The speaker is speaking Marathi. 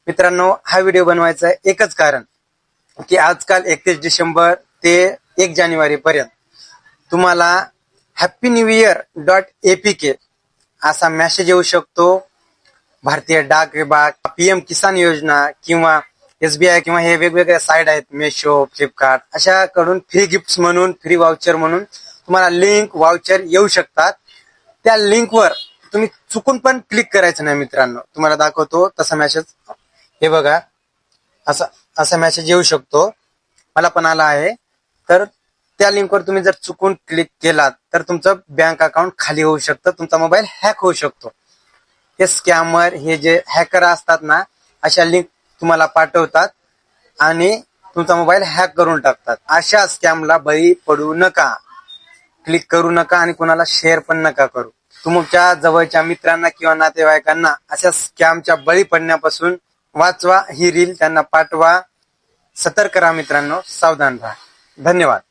मित्रांनो, हा व्हिडिओ बनवायचा एकच कारण की आजकाल 31 डिसेंबर ते 1 जानेवारी पर्यंत तुम्हाला हॅपी न्यू इयर .apk असा मेसेज येऊ शकतो. भारतीय डाक विभाग, PM किसान योजना किंवा SBI किंवा हे वेगवेगळ्या साइट आहेत, मेशो, फ्लिपकार्ट अशाकडून फ्री गिफ्ट म्हणून, फ्री वाउचर म्हणून तुम्हाला लिंक वाउचर येऊ शकतात. त्या लिंकवर तुम्ही चुकून पण क्लिक करायचं नाही. मित्रांनो, तुम्हाला दाखवतो तसा मेसेज. हे बघा, असा मेसेज येऊ शकतो, मला पण आला आहे. तर त्या लिंकवर तुम्ही जर चुकून क्लिक केलात तर तुमचं बँक अकाउंट खाली होऊ शकतं, तुमचा मोबाईल हॅक होऊ शकतो. हे स्कॅमर, हे जे हॅकर असतात ना, अशा लिंक तुम्हाला पाठवतात आणि तुमचा मोबाईल हॅक करून टाकतात. अशा स्कॅमला बळी पडू नका, क्लिक करू नका आणि कोणाला शेअर पण नका करू. तुमच्या जवळच्या मित्रांना किंवा नातेवाईकांना अशा स्कॅमच्या बळी पडण्यापासून वाचवा. ही रील त्यांना पाठवा. सतर्क राहा मित्रांनो, सावधान राहा. धन्यवाद.